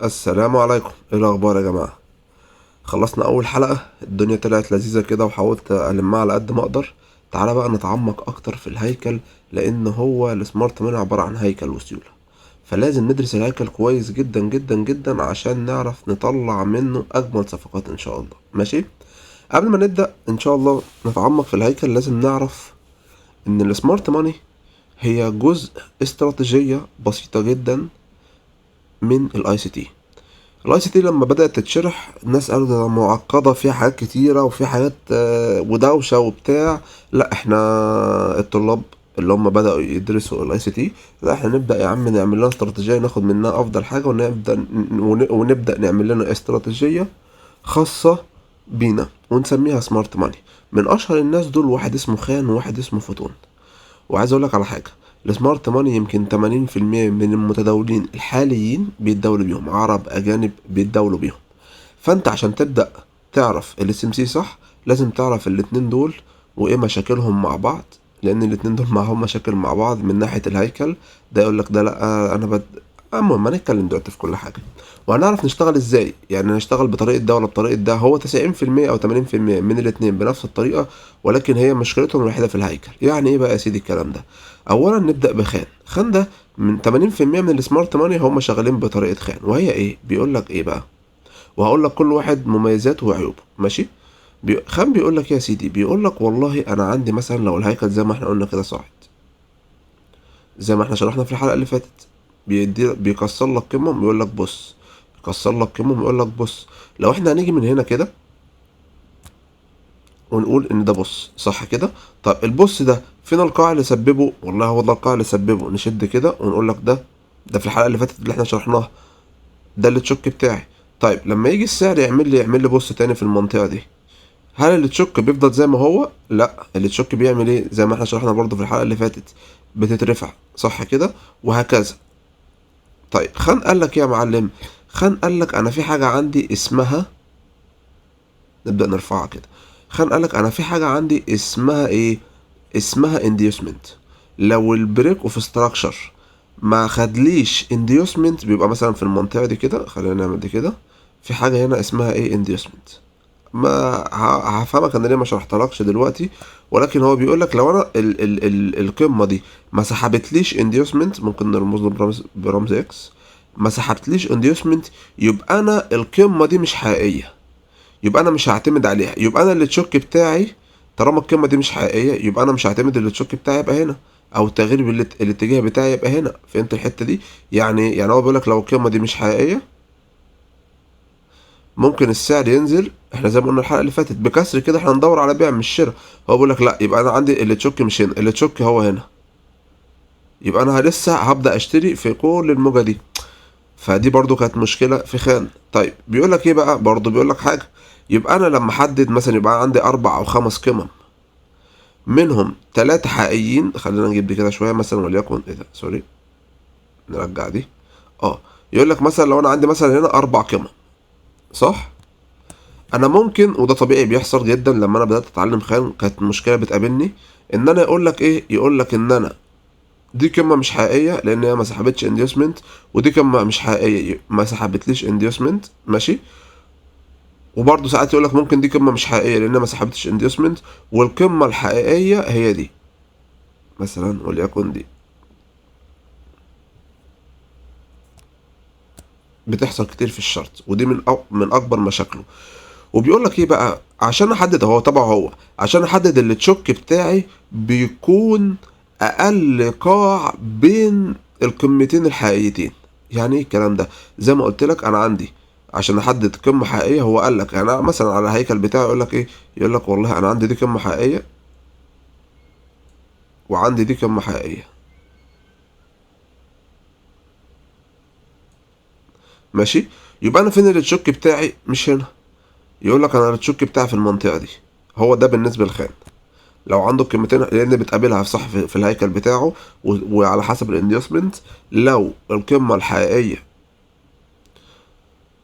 السلام عليكم، ايه الاخبار يا جماعه؟ خلصنا اول حلقه، الدنيا طلعت لذيذه كده وحاولت المها على قد ما اقدر. تعالى بقى نتعمق اكتر في الهيكل، لان هو السمارت مان عباره عن هيكل وسيوله، فلازم ندرس الهيكل كويس جدا جدا جدا عشان نعرف نطلع منه اجمل صفقات ان شاء الله. ماشي، قبل ما نبدا ان شاء الله نتعمق في الهيكل لازم نعرف ان السمارت ماني هي جزء استراتيجيه بسيطه جدا من الاي سي تي. الاي سي تي لما بدأت تتشرح الناس قالوا ده معقدة فيها حاجات كتيرة وفي حاجات ودوشة وبتاع. لا احنا الطلاب اللي هم بدأوا يدرسوا الاي سي تي، لا احنا نبدأ يا عم نعمل لنا استراتيجية ناخد منها افضل حاجة، ونبدأ نعمل لنا استراتيجية خاصة بينا ونسميها سمارت ماني. من اشهر الناس دول واحد اسمه خان وواحد اسمه فوتون. وعايز اقول لك على حاجه، السمارت ماني يمكن 80% من المتداولين الحاليين بيتداولوا بيهم عرب اجانب بيتداولوا بيهم. فانت عشان تبدا تعرف الاس ام سي صح لازم تعرف الاتنين دول وايه مشاكلهم مع بعض، لان الاتنين دول معاهم مشاكل مع بعض من ناحيه الهيكل. ده يقول لك ده لا انا المهم هنتكلم دلوقتي في كل حاجه، وهنعرف نشتغل ازاي. يعني نشتغل بطريقه ده ولا بطريقه ده، هو 90% او 80% من الاتنين بنفس الطريقه، ولكن هي مشكلتهم الوحيده في الهيكل. يعني ايه بقى يا سيدي الكلام ده؟ اولا نبدا بخان. خان ده من 80% من السمارت ماني هم شغالين بطريقه خان، وهي ايه؟ بيقول لك ايه بقى؟ وهقول لك كل واحد مميزاته وعيوبه. ماشي، خان بيقول لك يا سيدي، بيقول لك والله انا عندي مثلا لو الهيكل زي ما احنا قلنا كده صاعد، زي ما احنا شرحنا في الحلقه اللي فاتت، بيكسر لك قمم ويقول لك بص، يكسر لك قمم ويقول لك بص. لو احنا هنيجي من هنا كده ونقول ان ده بص صح كده، طب البص ده فين القاع اللي سببه؟ والله هو ده القاع اللي سببه. نشد كده ونقول لك ده في الحلقه اللي فاتت اللي احنا شرحناها، ده اللي تشك بتاعي. طيب لما يجي السعر يعمل لي بص تاني في المنطقه دي، هل اللي تشك بيفضل زي ما هو؟ لا، اللي تشك بيعمل ايه؟ زي ما احنا شرحنا برضو في الحلقه اللي فاتت، بتترفع صح كده، وهكذا. طيب خان قال لك يا معلم، خان قال لك انا في حاجه عندي اسمها، نبدا نرفعها كده. خان قال لك انا في حاجه عندي اسمها ايه؟ اسمها انديوسمنت. لو البريك اوف ستراكشر ما خدليش انديوسمنت، بيبقى مثلا في المنطقه دي كده، خلينا نعمل دي كده، في حاجه هنا اسمها ايه؟ انديوسمنت. ما هفهمك انا ليه ما شرحتلكش دلوقتي، ولكن هو بيقول لك لو انا ال القمه دي ما سحبتليش انديوسمنت، ممكن نرمز له برمز اكس، ما سحبتليش انديوسمنت، يبقى انا القمه دي مش حقيقيه، يبقى انا مش هعتمد عليها. يبقى انا اللي تشك بتاعي طالما القمه دي مش حقيقيه، يبقى انا مش هعتمد اللي تشك بتاعي يبقى هنا، او التغيير الاتجاه بتاعي يبقى هنا. فهمت الحته دي؟ يعني هو بيقول لك لو القمه دي مش حقيقيه ممكن السعر ينزل. احنا زي ما قلنا الحلقه اللي فاتت بكسر كده احنا ندور على بيع مش شراء. هو بيقول لك لا، يبقى انا عندي اللي تشك مش هنا، اللي تشك هو هنا، يبقى انا لسه هبدا اشتري في كل الموجه دي. فدي برضو كانت مشكله في خان. طيب بيقول لك ايه بقى؟ برضو بيقول لك حاجه، يبقى انا لما احدد مثلا يبقى عندي 4 أو 5 قمم، منهم 3 حقيقيين. خلينا نجيب دي كده شويه مثلا، وليكن ايه ده، سوري، نرجع دي. اه، يقول لك مثلا لو انا عندي مثلا هنا 4 قمم صح، انا ممكن، وده طبيعي بيحصل جدا لما انا بدات اتعلم خيال، كانت مشكله بتقابلني ان انا يقول لك ايه، يقول لك ان انا دي قمه مش حقيقيه لان هي ما سحبتش انديوسمنت، ودي قمه مش حقيقيه ما سحبتليش انديوسمنت. ماشي، وبرضه ساعات يقول لك ممكن دي قمه مش حقيقيه لان ما سحبتش انديوسمنت، والقمه الحقيقيه هي دي مثلا، وليكن دي. بتحصل كتير في الشرط، ودي من اكبر مشاكله. وبيقول لك ايه بقى؟ عشان احدد، هو طبعا هو عشان احدد اللي تشوك بتاعي بيكون اقل قاع بين القمتين الحقيقيتين. يعني ايه الكلام ده؟ زي ما قلت لك انا عندي عشان احدد قمه حقيقيه، هو قال لك يعني مثلا على الهيكل بتاعي يقول لك ايه؟ يقول لك والله انا عندي دي قمه حقيقيه وعندي دي قمه حقيقيه. ماشي، يبقى انا فين اللي تشوك بتاعي؟ مش هنا. يقول لك انا التشوك بتاعي في المنطقه دي. هو ده بالنسبه للخان. لو عنده قيمتين، لان بتقابلها في صح في الهيكل بتاعه، وعلى حسب الانديوسمنت، لو القمه الحقيقيه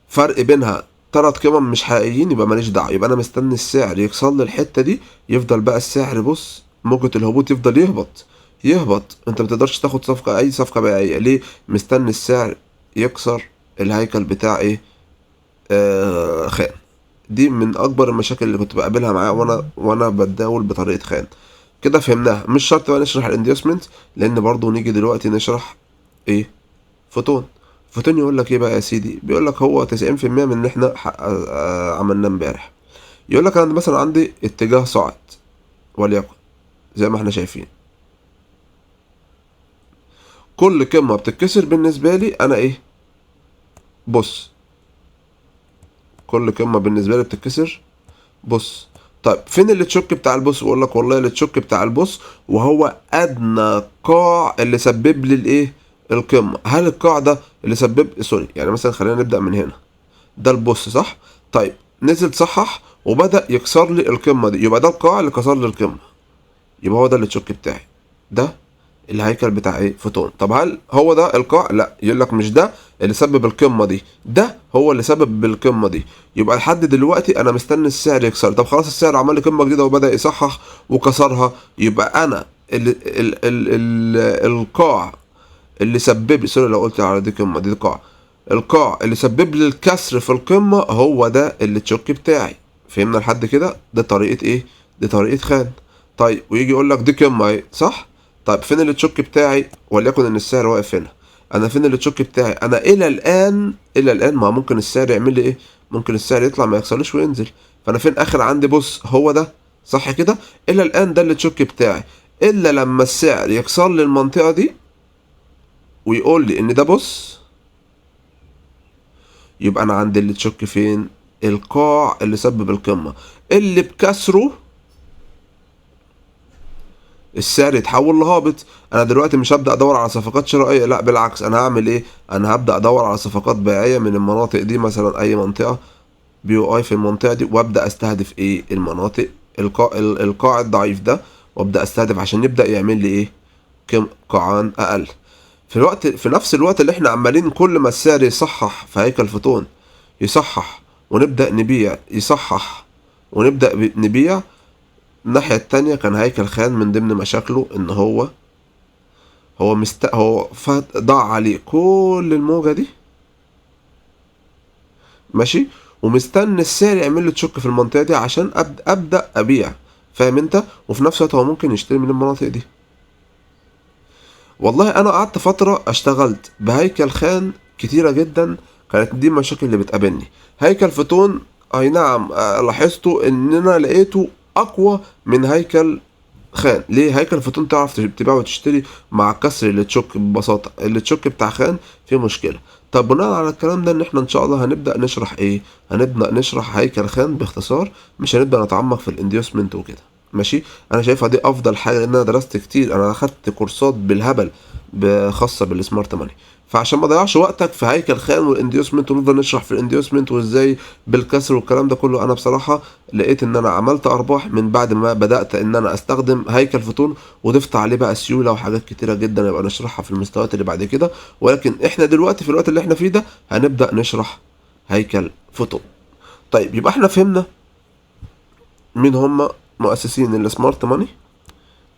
فرق بينها 3 قمم مش حقيقيين يبقى ماليش دعوه، يبقى انا مستني السعر يكسر لي الحته دي، يفضل بقى السعر بص موجة الهبوط يفضل يهبط يهبط. انت ما تقدرش تاخد صفقه، اي صفقه بيعيه ليه؟ مستني السعر يكسر الهيكل بتاع ايه خان. دي من اكبر المشاكل اللي كنت بقابلها معاه وانا بتداول بطريقه خان. كده فهمناها. مش شرط بقى نشرح الانديوسمنت، لان برضو نيجي دلوقتي نشرح ايه فوتون. فوتون يقول لك ايه بقى يا سيدي؟ بيقول لك هو 90% من اللي احنا عملناه امبارح. يقول لك انا مثلا عندي اتجاه صاعد وليكن زي ما احنا شايفين، كل قمه بتتكسر بالنسبه لي انا ايه بص، كل قمه بالنسبه لي بتتكسر بص. طيب فين اللي تشوك بتاع البص؟ بقول لك والله اللي تشوك بتاع البص وهو ادنى قاع اللي سبب لي الايه القمه. هل القاع ده اللي سبب سوري يعني مثلا خلينا نبدا من هنا، ده البص صح؟ طيب نزل صحح وبدا يكسر لي القمه دي، يبقى ده القاع اللي كسر لي القمه، يبقى هو ده اللي تشوك بتاعي. ده الهيكل بتاع ايه فوتون. طب هل هو ده القاع؟ لا، يقول لك مش ده اللي سبب القمه دي، ده هو اللي سبب القمه دي. يبقى لحد دلوقتي انا مستني السعر يكسر. طب خلاص السعر عمل لي قمه جديده وبدا يصحح وكسرها، يبقى انا القاع اللي سبب لي سوري لو قلت على دي قمه دي قاع، القاع اللي سبب لي الكسر في القمه هو ده اللي تشوك بتاعي. فهمنا لحد كده؟ ده طريقه ايه؟ دي طريقه خان. طيب ويجي يقول لك دي قمه اهي صح؟ طيب فين اللي تشوك بتاعي؟ وليكن ان السعر واقف هنا، انا فين اللي تشوك بتاعي؟ انا الى الان ما ممكن السعر يعمل لي ايه؟ ممكن السعر يطلع ما يكسرليش وينزل. فانا فين اخر عندي بص هو ده صح كده؟ الى الان ده اللي تشوك بتاعي، الا لما السعر يكسر لي المنطقه دي ويقول لي ان ده بص، يبقى انا عندي اللي تشك فين؟ القاع اللي سبب القمه اللي بكسره السعر يتحول لهابط. انا دلوقتي مش هبدا ادور على صفقات شرائيه، لا بالعكس، انا هعمل ايه؟ انا هبدا ادور على صفقات بيعيه من المناطق دي، مثلا اي منطقه بي او اي في المنطقه دي، وابدا استهدف ايه المناطق القاع الضعيف ده، وابدا استهدف عشان يبدا يعمل لي ايه كم قاعان اقل. في نفس الوقت اللي احنا عمالين كل ما السعر يصحح في هيكل فوتون يصحح ونبدأ نبيع، يصحح ونبدأ نبيع. الناحية التانية كان هيكل خان من ضمن مشاكله ان هو ضاع عليه كل الموجة دي ماشي، ومستني السعر يعمل له تشك في المنطقة دي عشان أبدأ أبيع. فاهم انت؟ وفي نفس الوقت هو ممكن يشتري من المناطق دي. والله انا قعدت فترة اشتغلت بهيكل خان كتيرة جدا، كانت دي المشاكل اللي بتقابلني. هيكل فوتون اي نعم لاحظته ان انا لقيته اقوى من هيكل خان. ليه؟ هيكل فوتون تعرف تبيع وتشتري مع كسر اللي تشك ببساطة، اللي تشك بتاع خان فيه مشكلة. طب بناء على الكلام ده ان احنا ان شاء الله هنبدأ نشرح ايه؟ هنبدأ نشرح هيكل خان باختصار، مش هنبدأ نتعمق في الانديوسمنت وكده ماشي. انا شايفها دي افضل حاجه لان انا درست كتير، انا اخدت كورسات بالهبل خاصه بالسمارت ماني. فعشان ما اضيعش وقتك في هيكل خان والانديوسمنت ونفضل نشرح في الانديوسمنت وازاي بالكسر والكلام ده كله، انا بصراحه لقيت ان انا عملت ارباح من بعد ما بدات ان انا استخدم هيكل فوتون، وضفت عليه بقى سيوله وحاجات كتيره جدا يبقى نشرحها في المستويات اللي بعد كده. ولكن احنا دلوقتي في الوقت اللي احنا فيه ده هنبدا نشرح هيكل فوتون. طيب يبقى احنا فهمنا مين هم مؤسسين السمارت ماني،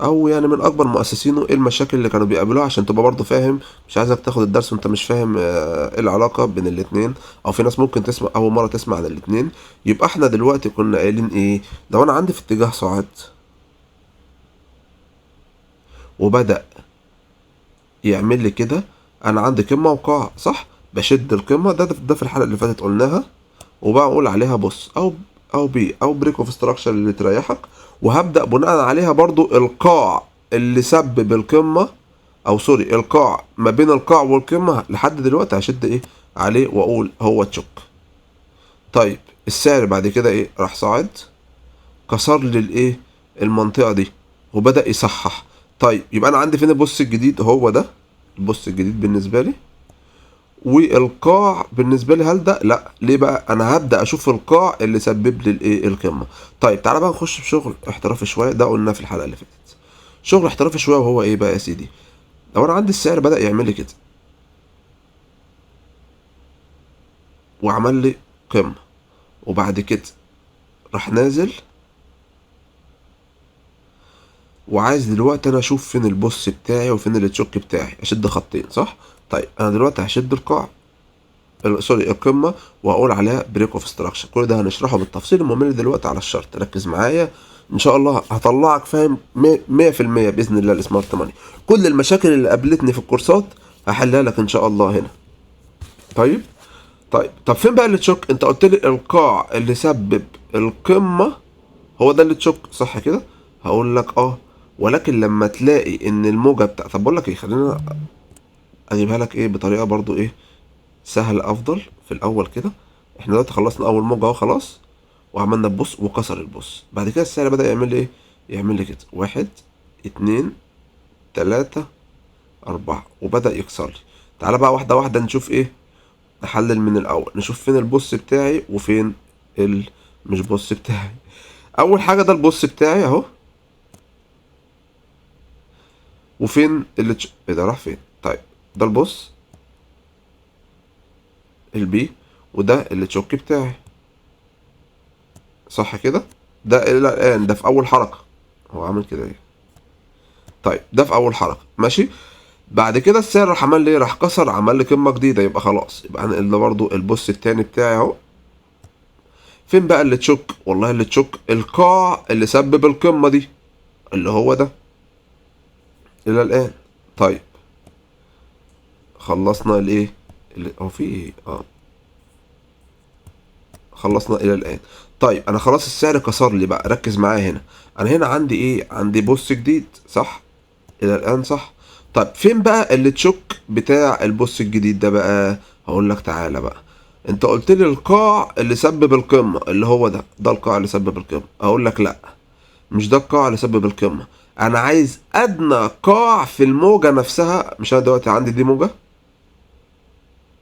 او يعني من اكبر مؤسسينه، ايه المشاكل اللي كانوا بيقابلوها عشان تبقى برضه فاهم. مش عايزك تاخد الدرس وانت مش فاهم ايه العلاقه بين الاتنين، او في ناس ممكن تسمع اول مره تسمع عن الاتنين. يبقى احنا دلوقتي كنا قايلين ايه؟ لو انا عندي في اتجاه صاعد وبدأ يعمل لي كده، انا عندي قمه وقاع صح؟ بشد القمه، ده في الحلقه اللي فاتت قلناها، وبقول عليها بص او بي او بريك اوف ستراكشر اللي تريحك، وهبدا بناء عليها برضو القاع اللي سبب القمه، او سوري القاع ما بين القاع والقمه لحد دلوقتي هشد ايه عليه واقول هو تشوك. طيب السعر بعد كده ايه؟ راح صاعد كسر لي الايه المنطقه دي وبدا يصحح. طيب يبقى انا عندي فين البص الجديد؟ هو ده البص الجديد بالنسبه لي. والقاع بالنسبه لي هل ده؟ لا. ليه بقى؟ انا هبدا اشوف القاع اللي سبب لي الايه القمه. طيب تعالى بقى نخش في شغل احترافي شويه، ده قلنا في الحلقه اللي فاتت. شغل احترافي شويه وهو ايه بقى يا سيدي؟ لو انا عندي السعر بدا يعمل لي كده وعمل لي قمه، وبعد كده راح نازل، وعايز دلوقتي انا اشوف فين البوس بتاعي وفين التشوك بتاعي، اشد خطين صح؟ طيب انا دلوقتي هشد القاع سوري القمه، وهقول عليها بريك اوف ستراكشر. كل ده هنشرحه بالتفصيل الممل دلوقتي على الشرط. ركز معايا ان شاء الله هطلعك فاهم 100% باذن الله السمارت ماني. كل المشاكل اللي قابلتني في الكورسات هحلها لك ان شاء الله هنا. طيب طب فين بقى اللي تشوك؟ انت قلت لي القاع اللي سبب القمه هو ده اللي تشوك، صح كده؟ هقول لك ولكن لما تلاقي ان الموجه طب بقول لك ايه، خلينا اجيبها لك ايه بطريقه برضو ايه سهله افضل. في الاول كده احنا دلوقتي خلصنا اول موجه اهو خلاص، وعملنا البوس وكسر البوس. بعد كده السعر بدأ يعمل لي ايه؟ يعمل لي كده 1 2 3 4 وبدأ يكسر لي. تعالى بقى واحده واحده نشوف ايه، نحلل من الاول، نشوف فين البوس بتاعي وفين مش بوس بتاعي. اول حاجه ده البوس بتاعي اهو، وفين ايه ده راح فين؟ طيب ده البوس البي، وده اللي تشوك بتاعي، صح كده؟ ده الى الان ده في اول حركه، هو عامل كده ايه؟ طيب ده في اول حركه ماشي. بعد كده السعر راح عمل لي ايه؟ راح كسر، عمل لي قمه جديده. يبقى خلاص، يبقى هنقل ده برضو البوس التاني بتاعي اهو. فين بقى اللي تشوك؟ والله اللي تشوك القاع اللي سبب القمه دي، اللي هو ده الى الان. طيب خلصنا الايه اللي هو في ايه خلصنا الى الان. طيب انا خلاص السعر كسر لي بقى، ركز معايا هنا. انا هنا عندي ايه؟ عندي بوس جديد صح الى الان، صح. طيب فين بقى اللي تشوك بتاع البوس الجديد ده بقى؟ هقول لك تعالى بقى. انت قلت لي القاع اللي سبب القمه اللي هو ده القاع اللي سبب القمه. اقول لك لا، مش ده القاع اللي سبب القمه. انا عايز ادنى قاع في الموجه نفسها. مش انا دلوقتي عندي دي موجه،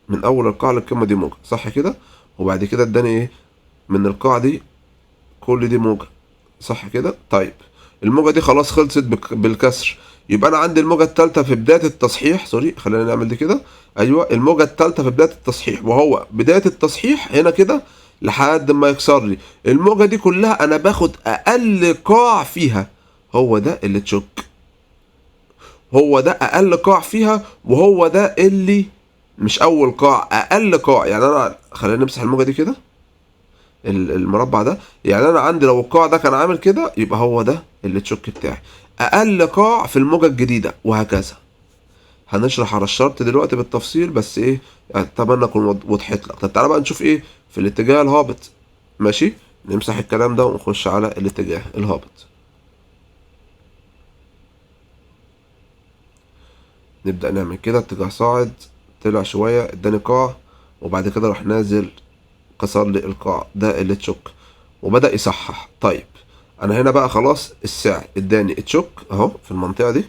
من اول القاع للقمه دي موجه صح كده، وبعد كده اداني ايه من القاع دي، كل دي موجه صح كده. طيب الموجه دي خلاص خلصت بالكسر. يبقى انا عندي الموجه الثالثه في بدايه التصحيح. سوري خلينا نعمل دي كده. ايوه الموجه الثالثه في بدايه التصحيح، وهو بدايه التصحيح هنا كده لحد ما يكسر لي الموجه دي كلها. انا باخد اقل قاع فيها، هو ده اللي تشوك، هو ده اقل قاع فيها، وهو ده اللي مش اول قاع، اقل قاع. يعني انا خلينا نمسح الموجه دي كده، المربع ده. يعني انا عندي لو القاع ده كان عامل كده، يبقى هو ده اللي تشوك بتاعي، اقل قاع في الموجه الجديده، وهكذا. هنشرح على الشرط دلوقتي بالتفصيل، بس ايه اتمنى اكون وضحت لك. طب تعالى بقى نشوف ايه في الاتجاه الهابط. ماشي، نمسح الكلام ده ونخش على الاتجاه الهابط. نبدأ نعمل كده اتجاه صاعد، طلع شوية اداني قاع، وبعد كده راح نازل كسر لي القاع، ده اللي تشوك، وبدأ يصحح. طيب انا هنا بقى خلاص السعر اداني تشوك اهو في المنطقة دي،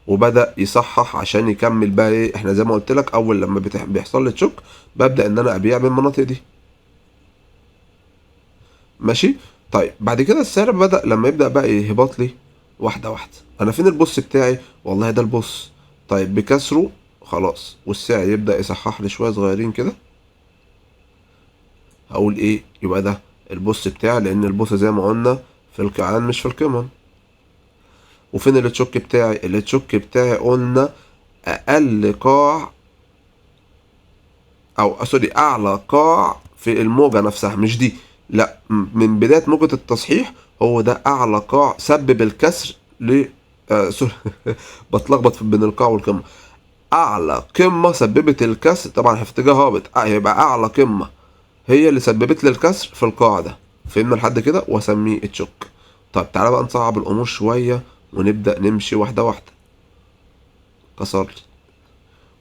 وبدأ يصحح عشان يكمل بقى ايه. احنا زي ما قلت لك اول لما بيحصل لي تشوك ببدأ ان انا ابيع بالمناطق دي ماشي. طيب بعد كده السعر بدأ لما يبدأ بقى يهبط لي واحدة واحدة. انا فين البوس بتاعي؟ والله ده البوس. طيب بكسره خلاص، والسعر يبدأ يصحح لي شوية صغيرين كده. هقول ايه؟ يبقى ده البوس بتاعي، لان البوس زي ما قلنا في القاعان مش في القمم. وفين اللي تشوك بتاعي؟ اللي تشوك بتاعي قلنا اقل قاع، او سوري اعلى قاع في الموجة نفسها، مش دي لا، من بداية موجة التصحيح هو ده اعلى قاع سبب الكسر ل سوري بتلخبط بين القاع والقمة. اعلى قمة سببت الكسر طبعا في اتجاه هابط، هيبقى اعلى قمة هي اللي سببت لي الكسر في القاع ده. فهمنا لحد كده؟ واسميه تشوك. طب تعالى بقى نصعب الامور شوية ونبدأ نمشي واحدة واحدة. كسر لي،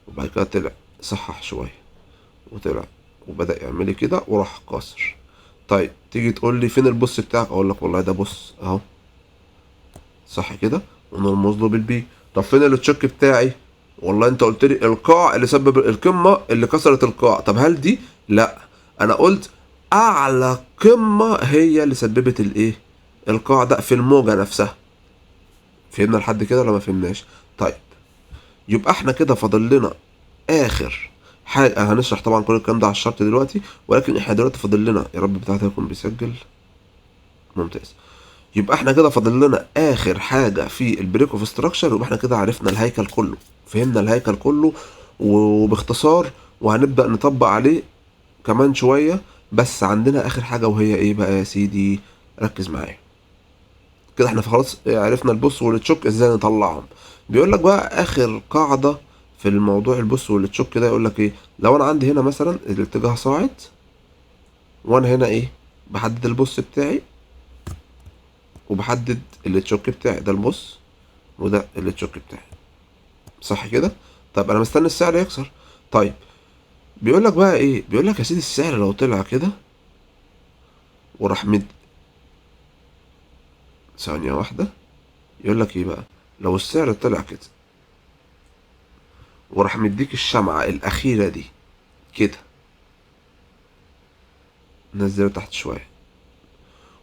وبعد كده طلع صحح شوية وطلع، وبدأ يعمل لي كده وراح كاسر. طيب تيجي تقول لي فين البوس بتاعك؟ اقول لك والله ده بص اهو، صح كده، ونرمز له بالبي. طب فين التشيك بتاعي؟ والله انت قلت لي القاع اللي سبب القمه اللي كسرت القاع. طب هل دي؟ لا، انا قلت اعلى قمه هي اللي سببت الايه القاع ده في الموجه نفسها. فهمنا لحد كده ولا ما فهمناش؟ طيب يبقى احنا كده فاضل لنا اخر حاجه. هنشرح طبعا كل الكلام ده على الشرط دلوقتي، ولكن احنا دلوقتي فاضل لنا، يا رب بتاعتي يكون بيسجل، ممتاز. يبقى احنا كده فاضل لنا اخر حاجه في البريك اوف ستراكشر، يبقى احنا كده عرفنا الهيكل كله، فهمنا الهيكل كله وباختصار، وهنبدا نطبق عليه كمان شويه. بس عندنا اخر حاجه وهي ايه بقى يا سيدي؟ ركز معايا كده، احنا خلاص عرفنا البوس والتشوك ازاي نطلعهم. بيقول لك بقى اخر قاعده في الموضوع البوس والتشوك كده، يقول لك ايه؟ لو انا عندي هنا مثلا الاتجاه صاعد، وانا هنا ايه؟ بحدد البوس بتاعي وبحدد التشوك بتاعي، ده البوس وده التشوك بتاعي، صح كده؟ طب انا مستني السعر يكسر. طيب بيقول لك بقى ايه؟ بيقول لك يا سيدي السعر لو طلع كده وراح مد، ثانيه واحده، يقول لك ايه بقى؟ لو السعر طلع كده وراح مديك الشمعه الاخيره دي كده، نزله تحت شويه،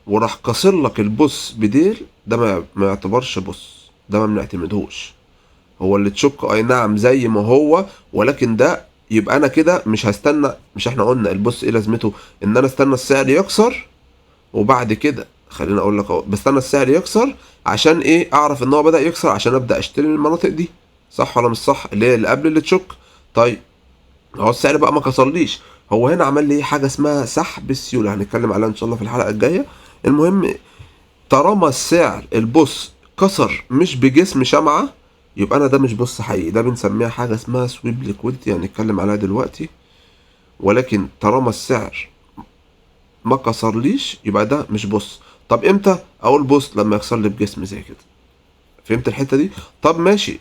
وراح كسر لك البوس بديل، ده ما يعتبرش بوس، ده ما بنعتمدهوش. هو اللي تشك اي نعم زي ما هو، ولكن ده يبقى انا كده مش هستنى. مش احنا قلنا البوس ايه لازمته؟ ان انا استنى السعر يكسر، وبعد كده خليني اقول لك اهو، بستنى السعر يكسر عشان ايه؟ اعرف ان هو بدأ يكسر عشان ابدأ اشتري من المناطق دي، صح ولا مش صح؟ اللي هي اللي قبل اللي تشك. طيب هو السعر بقى ما كسرليش، هو هنا عمل لي حاجه اسمها سحب السيوله، هنتكلم عليها ان شاء الله في الحلقه الجايه. المهم، طالما السعر البوس كسر مش بجسم شمعه، يبقى انا ده مش بوس حقيقي، ده بنسميها حاجه اسمها سويب ليكويديتي، هنتكلم عليها دلوقتي. ولكن طالما السعر ما كسرليش يبقى ده مش بوس. طب امتى اقول بوس؟ لما يكسر لي بجسم زي كده. فهمت الحته دي؟ طب ماشي،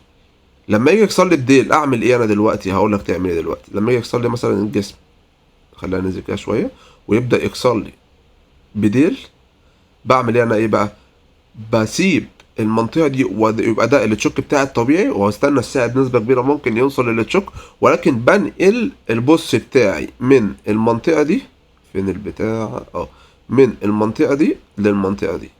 لما يجي يكسر لي بديل اعمل ايه انا دلوقتي؟ هقول لك تعمل ايه دلوقتي لما يجي يكسر لي مثلا الجسم. خلينا ننزل كده شويه، ويبدا يكسر لي بديل. بعمل ايه انا؟ ايه بقى؟ بسيب المنطقه دي ويبقى ده التشوك بتاعي الطبيعي، وهستنى السعر بنسبه كبيره ممكن يوصل للتشوك، ولكن بنقل البوس بتاعي من المنطقه دي، فين البتاع؟ من المنطقه دي للمنطقه دي،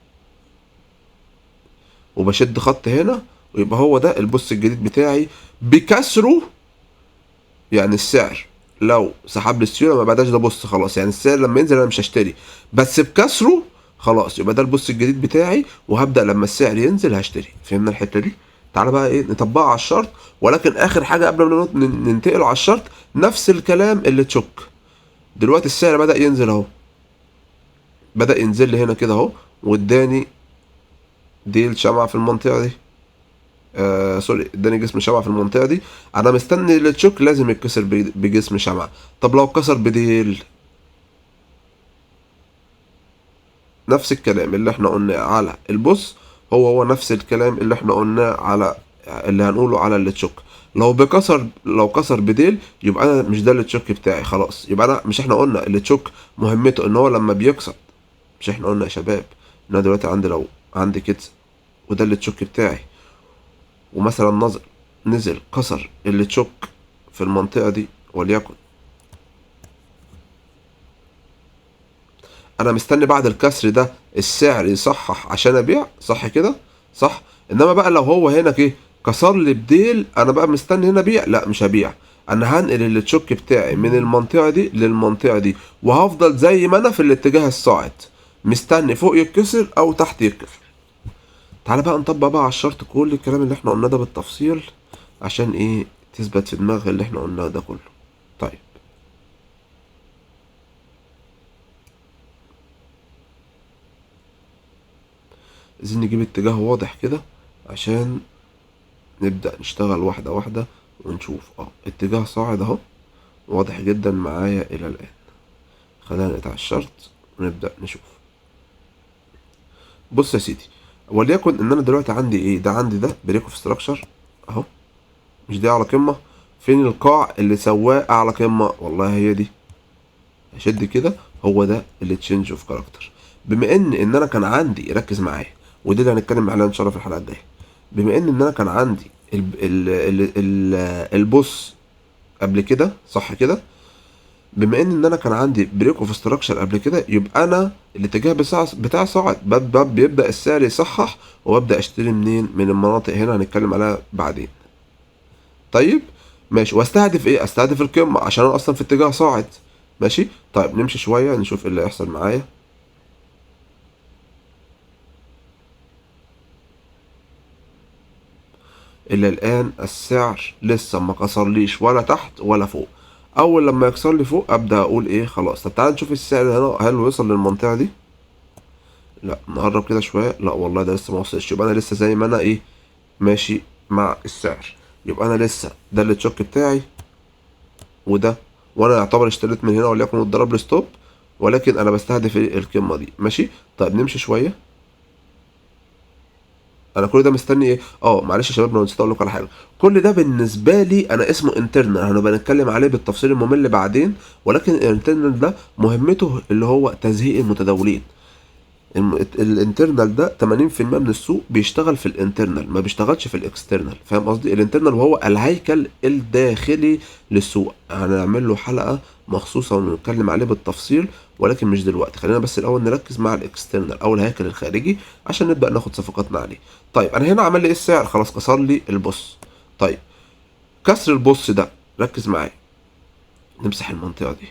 وبشد خط هنا، ويبقى هو ده البوس الجديد بتاعي بكسره. يعني السعر لو سحب لي السيوله ما بعدهاش ده بص خلاص، يعني السعر لما ينزل انا مش هشتري، بس بكسره خلاص يبقى ده البص الجديد بتاعي، وهبدا لما السعر ينزل هشتري. فهمنا الحته دي؟ تعالى بقى ايه نطبقها على الشرط. ولكن اخر حاجه قبل ما ننتقل على الشرط، نفس الكلام اللي تشك. دلوقتي السعر بدا ينزل اهو، بدا ينزل لي هنا كده اهو، واداني ديل شمعة في المنطقه دي، سوري، اداني جسم شمعة في المنطقة دي. انا مستني التشوك لازم يتكسر بجسم شمعة. طب لو كسر بديل، نفس الكلام اللي احنا قلناه على البوس هو نفس الكلام اللي احنا قلناه على اللي هنقوله على التشوك. لو كسر بديل يبقى انا مش ده التشوك بتاعي خلاص. يبقى انا مش احنا قلنا التشوك مهمته ان هو لما بيكسر، مش احنا قلنا يا شباب ان انا دلوقتي عندي، لو عندي كده وده التشوك بتاعي، ومثلا نزل كسر اللي تشوك في المنطقة دي، وليكن انا مستني بعد الكسر ده السعر يصحح عشان ابيع، صح كده؟ صح. انما بقى لو هو هنا كده كسر لي بديل، انا بقى مستني هنا ابيع؟ لا مش هبيع، انا هنقل التشوك بتاعي من المنطقة دي للمنطقة دي، وهفضل زي ما انا في الاتجاه الصاعد، مستني فوق يتكسر او تحت يتكسر. تعالى بقى نطبق بقى على الشرط كل الكلام اللي احنا قلناه ده بالتفصيل، عشان ايه؟ تثبت في دماغك اللي احنا قلناه ده كله. طيب عايزين نجيب اتجاه واضح كده عشان نبدأ نشتغل واحدة واحدة ونشوف. اتجاه صاعد اهو، واضح جدا معايا الى الان. خلينا نقطع الشرط ونبدأ نشوف. بص يا سيدي، وليكن ان انا دلوقتي عندي ايه؟ ده عندي ده بريك اوف ستراكشر اهو، مش دي اعلى قمة؟ فين القاع اللي سواه اعلى قمة؟ والله هي دي. هشد كده، هو ده اللي تشينج اوف كاركتر. بما ان انا كان عندي، ركز معايا ودي اللي هنتكلم عليها ان شاء الله في الحلقه الجايه. بما ان انا كان عندي البوس قبل كده، صح كده؟ بما ان انا كان عندي بريك اوف ستراكشر قبل كده، يبقى انا الاتجاه بتاع صاعد، بيبدا السعر يصحح، وابدا اشتري منين؟ من المناطق هنا هنتكلم عليها بعدين. طيب ماشي، واستهدف ايه؟ استهدف القمه عشان انا اصلا في اتجاه صاعد. ماشي. طيب نمشي شويه نشوف ايه اللي هيحصل معايا. الى الان السعر لسه ما كسرليش ولا تحت ولا فوق. اول لما يكسر لي فوق ابدا اقول ايه خلاص. طب تعال نشوف السعر هنا هل وصل للمنطقه دي. لا نقرب كده شويه، لا والله ده لسه ما وصلش. يبقى انا لسه زي ما انا ايه ماشي مع السعر. يبقى انا لسه ده اللي تشوك بتاعي وده، وانا يعتبر اشتريت من هنا وليكن اتضرب لي ستوب، ولكن انا بستهدف القمه دي ماشي. طيب نمشي شويه. انا كل ده مستني ايه؟ معلش يا شباب لو نسيت اقول لكم على حاجه. كل ده بالنسبه لي انا اسمه انترنال، هنبقى نتكلم عليه بالتفصيل الممل بعدين، ولكن الانترنال ده مهمته اللي هو تزهيق المتداولين. الانترنال ده 80% من السوق بيشتغل في الانترنال، ما بيشتغلش في الاكسترنال. فاهم قصدي؟ الانترنال وهو الهيكل الداخلي للسوق، هنعمل له حلقه مخصوصه ونتكلم عليه بالتفصيل، ولكن مش دلوقتي. خلينا بس الاول نركز مع الاكسترنال او الهيكل الخارجي عشان نبدا ناخد صفقاتنا عليه. طيب انا هنا عمل لي ايه السعر؟ خلاص كسر لي البوس. طيب كسر البوس ده، ركز معايا، نمسح المنطقه دي.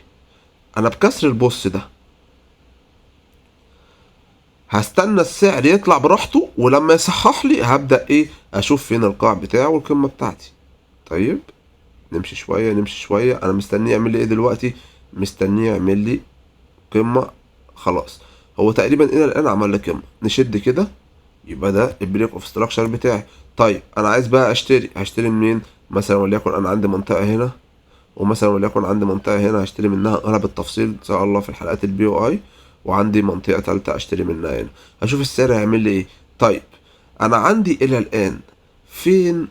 انا بكسر البوس ده هستنى السعر يطلع براحته، ولما يصحح لي هبدأ ايه اشوف فين القاع بتاعه والقمة بتاعتي. طيب نمشي شوية نمشي شوية. انا مستنيه يعمل لي ايه دلوقتي؟ مستنيه يعمل لي قمة. خلاص هو تقريبا الى الان عمل لي قمة. نشد كده، يبقى ده البريك اوف ستراكشر بتاعي. طيب انا عايز بقى اشتري، هشتري منين؟ مثلا وليكن انا عندي منطقة هنا، ومثلا وليكن عندي منطقة هنا هشتري منها، انا بالتفصيل ان شاء الله في الحلقات البي او اي. وعندي منطقة تالتة اشتري منها هنا، هشوف السعر هيعمل لي ايه. طيب انا عندي الى الان فين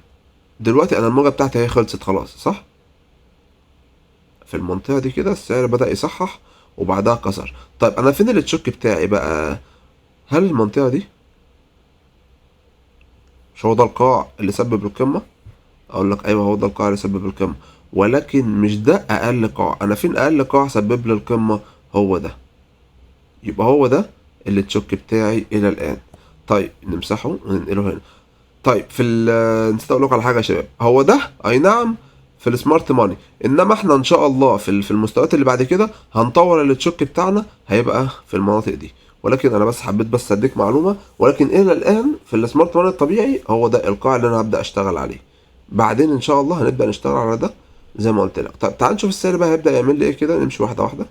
دلوقتي؟ انا الموجة بتاعتي هي خلصت خلاص صح؟ في المنطقة دي كده السعر بدأ يصحح وبعدها كسر. طيب انا فين اللي تشك بتاعي بقى؟ هل المنطقة دي؟ مش هو ده القاع اللي سبب القمة؟ اقول لك ايوه هو ده القاع اللي سبب القمة، ولكن مش ده اقل قاع. انا فين اقل قاع سبب لي القمة؟ هو ده. يبقى هو ده اللي تشوك بتاعي الى الان. طيب نمسحه وننقله هنا. طيب في نسيت اقول لكم على حاجه يا شباب. هو ده اي نعم في السمارت ماني، انما احنا ان شاء الله في المستويات اللي بعد كده هنطور التشوك بتاعنا هيبقى في المناطق دي. ولكن انا بس حبيت بس اديك معلومه. ولكن الى الان في السمارت ماني الطبيعي هو ده القاع اللي انا هبدا اشتغل عليه. بعدين ان شاء الله هنبدا نشتغل على ده زي ما قلت لك. طب تعال نشوف السعر بقى هيبدا يعمل لي ايه كده. نمشي واحده واحده.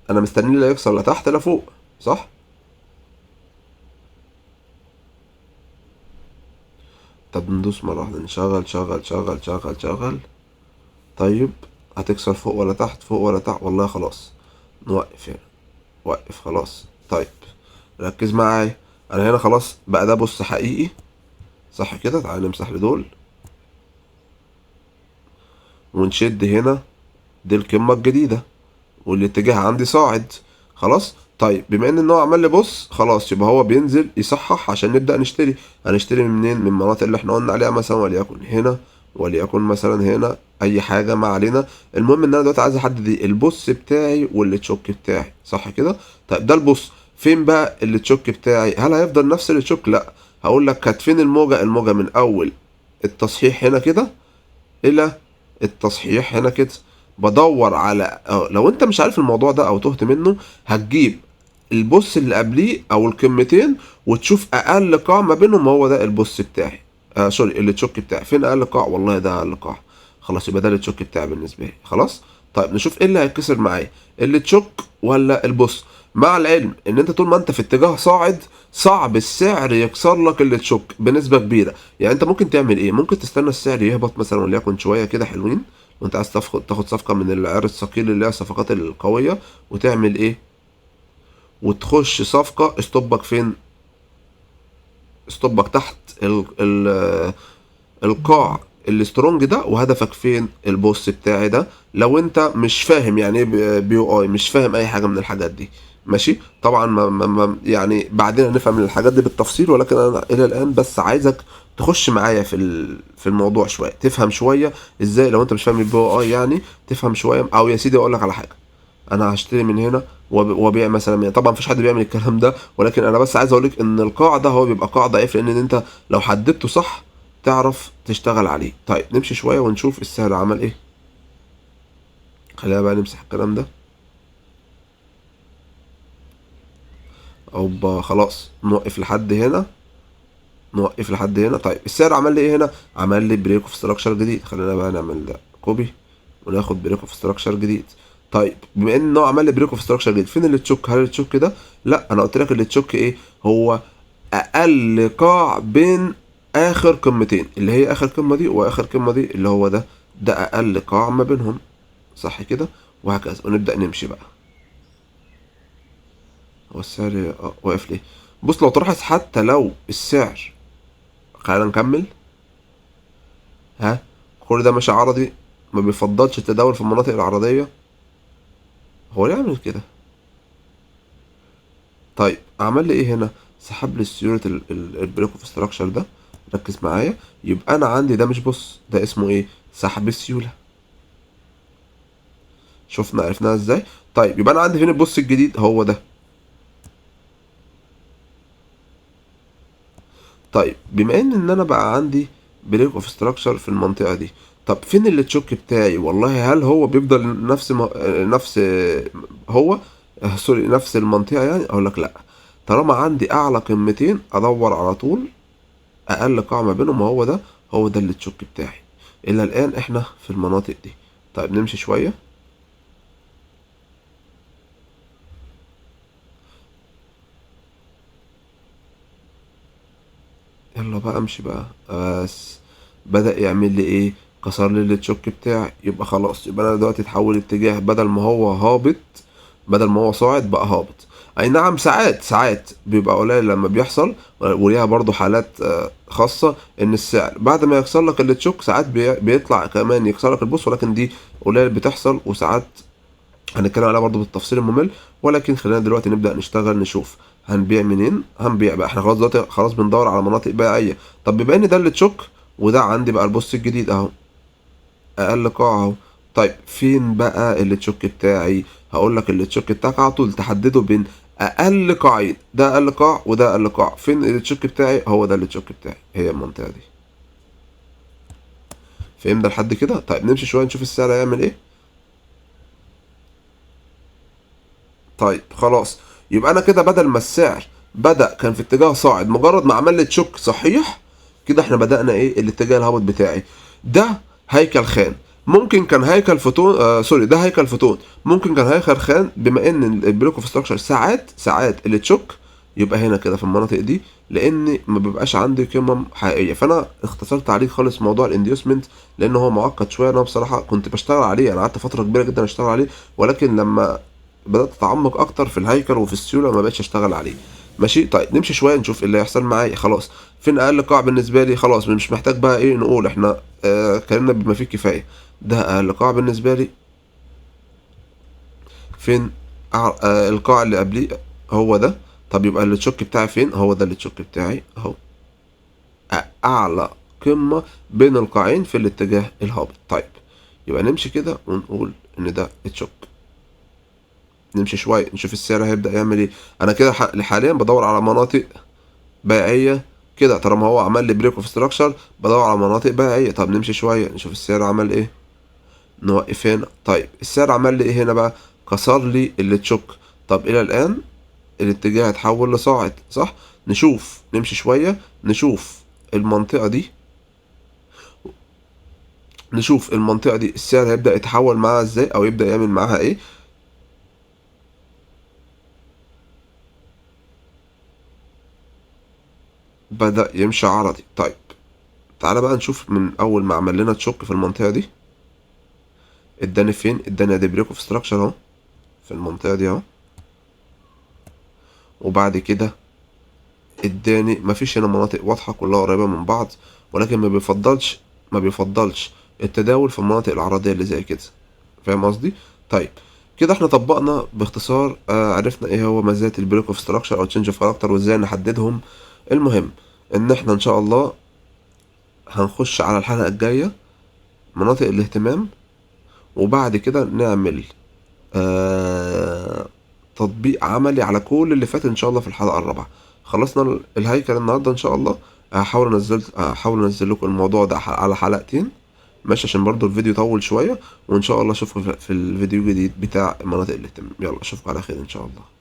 انا مستنيه لا يكسر لا تحت لا فوق صح؟ طب ندوس مرة واحدة، نشغل شغل شغل شغل شغل. طيب هتكسر فوق ولا تحت؟ فوق ولا تحت؟ والله خلاص نوقف هنا، وقف خلاص. طيب ركز معايا، انا هنا خلاص بقى ده بص حقيقي صح كده. تعالى نمسح لدول ونشد هنا، دي القمة الجديدة والاتجاه عندي صاعد خلاص. طيب بما ان هو عمل لي بص خلاص، يبقى هو بينزل يصحح عشان نبدا نشتري. هنشتري منين؟ من المناطق اللي احنا قلنا عليها، مثلا وليكن هنا، وليكن مثلا هنا، اي حاجه ما علينا. المهم ان انا دلوقتي عايز احدد البص بتاعي والتشوك بتاعي صح كده. طيب ده البص، فين بقى التشوك بتاعي؟ هل هيفضل نفس التشوك؟ لا، هقول لك كانت فين الموجه. الموجه من اول التصحيح هنا كده الى التصحيح هنا كده. بدور على لو انت مش عارف الموضوع ده او تهت منه، هتجيب البوس اللي قبليه او القمتين وتشوف اقل قاع ما بينهم، هو ده البوس بتاعي. سوري اللي تشوك بتاعي. فين اقل قاع؟ والله ده اقل قاع. خلاص يبقى ده اللي تشوك بتاعي بالنسبه لي خلاص. طيب نشوف ايه اللي هيتكسر معايا، اللي تشوك ولا البوس؟ مع العلم ان انت طول ما انت في اتجاه صاعد صعب السعر يكسر لك اللي تشوك بنسبه كبيره. يعني انت ممكن تعمل ايه؟ ممكن تستنى السعر يهبط مثلا وليكن شويه كده حلوين، وانت عايز تاخد صفقه من العيار الثقيل اللي هي الصفقات القويه، وتعمل ايه؟ وتخش صفقه استوبك فين؟ استوبك تحت ال القاع السترونج ده، وهدفك فين؟ البوس بتاعي ده. لو انت مش فاهم يعني ايه بي او اي، مش فاهم اي حاجه من الحاجات دي ماشي. طبعا يعني بعدين هنفهم الحاجات دي بالتفصيل، ولكن انا الى الان بس عايزك تخش معايا في الموضوع شويه، تفهم شويه ازاي. لو انت مش فاهم البي او اي يعني تفهم شويه. او يا سيدي اقول لك على حاجه، انا هشتري من هنا وابيع مثلا من، طبعا مفيش حد بيعمل الكلام ده، ولكن انا بس عايز اقول لك ان القاع ده هو بيبقى قاع ضعيف، لان انت لو حددته صح تعرف تشتغل عليه. طيب نمشي شويه ونشوف السعر عمل ايه. خلينا بقى نمسح الكلام ده. اوبا خلاص نوقف لحد هنا، نوقف لحد هنا. طيب السعر عمل لي ايه هنا؟ عمل لي بريك اوف ستراكشر جديد. خلينا بقى نعمل ده كوبي وناخد بريك اوف ستراكشر جديد. طيب بما ان هو عمل لي بريك اوف ستراكشر جديد، فين اللي تشوك؟ هل التشوك ده؟ لا، انا قلت لك اللي تشوك ايه؟ هو اقل قاع بين اخر قمتين، اللي هي اخر قمه دي واخر قمه دي، اللي هو ده، ده اقل قاع ما بينهم، صح كده؟ وهكذا، ونبدا نمشي بقى. هو السعر واقف ليه؟ بص لو تلاحظ حتى لو السعر، خلينا نكمل. ها، كل ده ماشي عرضي، ما بيفضلش التداول في المناطق العرضيه. هو ليه يعمل كده؟ طيب عمل لي ايه هنا؟ سحب لي سيوله البريك اوف ستراكشر ده. ركز معايا، يبقى انا عندي ده مش بص، ده اسمه ايه؟ سحب السيوله. شفنا عرفناها ازاي؟ طيب يبقى انا عندي فين البص الجديد؟ هو ده. طيب بما ان انا بقى عندي بريك اوف ستراكشر في المنطقه دي، طب فين اللي تشوك بتاعي؟ والله هل هو بيفضل نفس هو سوري نفس المنطقه يعني؟ اقول لك لا، طالما عندي اعلى قمتين ادور على طول اقل قاع ما بينهم، وهو ده، هو ده اللي تشوك بتاعي. الى الان احنا في المناطق دي. طيب نمشي شويه. يلا بقى امشي بقى. بس بدأ يعمل لي ايه؟ كسر لي التشوك بتاعي. يبقى خلاص، يبقى انا دلوقتي اتحول اتجاه، بدل ما هو هابط، بدل ما هو صاعد بقى هابط. اي نعم، ساعات بيبقى قليل لما بيحصل، وليها برضو حالات خاصة، ان السعر بعد ما يكسر لك التشوك ساعات بيطلع كمان يكسر لك البوست، ولكن دي قليل بتحصل، وساعات هنتكلم عليها برضو بالتفصيل الممل. ولكن خلينا دلوقتي نبدأ نشتغل، نشوف هنبيع منين. هنبيع بقى، احنا خلاص دلوقتي خلاص بندور على مناطق بيعية. طب بما ان ده اللي تشوك، وده عندي بقى البوست الجديد اهو، اقل قاع اهو. طيب فين بقى اللي تشوك بتاعي؟ هقول لك اللي تشوك بتاعك على طول تحدده بين اقل قاعين، ده اقل قاع وده اقل قاع. فين اللي تشوك بتاعي؟ هو ده اللي تشوك بتاعي، هي المنطقة دي. فهمنا لحد كده؟ طيب نمشي شوية نشوف السعر هيعمل ايه. طيب خلاص، يبقى انا كده بدل ما السعر بدأ كان في اتجاه صاعد، مجرد ما عمل لي تشوك صحيح كده احنا بدأنا ايه؟ الاتجاه الهابط بتاعي. ده هيكل خان، ممكن كان هيكل فوتون، سوري، ده هيكل فوتون، ممكن كان هيكل خان. بما ان البلوك اوف ستراكشر ساعات اللي تشوك، يبقى هنا كده في المناطق دي، لان ما بيبقاش عندي قمم حقيقيه. فانا اختصرت عليك خالص موضوع الانديوسمنت، لان هو معقد شويه. انا بصراحه كنت بشتغل عليه، انا قعدت فتره كبيره جدا اشتغل عليه، ولكن لما بدات اتعمق اكتر في الهيكل وفي السيوله ما بقتش اشتغل عليه. ماشي، طيب نمشي شويه نشوف ايه اللي هيحصل معايا. خلاص، فين اقل قاع بالنسبه لي؟ خلاص مش محتاج بقى ايه نقول، احنا اتكلمنا بما فيه الكفايه. ده اقل قاع بالنسبه لي. فين القاع اللي قبليه؟ هو ده. طب يبقى التشوك بتاعي فين؟ هو ده التشوك بتاعي اهو، اعلى قمه بين القاعين في الاتجاه الهابط. طيب يبقى نمشي كده ونقول ان ده التشوك. نمشي شويه نشوف السعر هيبدا يعمل ايه. انا كده حاليا بدور على مناطق بيعيه كده، طالما هو عمل لي بريك اوف ستراكشر بدور على مناطق بيعيه. طب نمشي شويه نشوف السعر عمل ايه. نوقف هنا. طيب السعر عمل لي ايه هنا بقى؟ كسر لي اللي تشوك. طب الى الان الاتجاه اتحول لصاعد، صح؟ نشوف، نمشي شويه نشوف المنطقه دي، نشوف المنطقه دي السعر هيبدا يتحول معاها ازاي، او يبدا يعمل معاها ايه. بدأ يمشي عرضي. طيب تعالى بقى نشوف من اول ما عمل لنا تشوك في المنطقه دي، اداني فين؟ اداني ادي بريك اوف ستراكشر اهو في المنطقه دي اهو. وبعد كده اداني، مفيش هنا مناطق واضحه، كلها قريبه من بعض، ولكن ما بيفضلش التداول في المناطق العرضيه اللي زي كده. فاهم قصدي؟ طيب كده احنا طبقنا باختصار، عرفنا ايه هو مزايا البريك اوف ستراكشر او تشينج اوف كاركتر وازاي نحددهم. المهم ان احنا ان شاء الله هنخش على الحلقه الجايه مناطق الاهتمام، وبعد كده نعمل تطبيق عملي على كل اللي فات ان شاء الله في الحلقه الرابعه. خلصنا الهيكل النهارده ان شاء الله. هحاول انزل لكم الموضوع ده على حلقتين، ماشي، عشان برضو الفيديو طول شويه. وان شاء الله اشوفكم في الفيديو الجديد بتاع مناطق الاهتمام. يلا اشوفكم على خير ان شاء الله.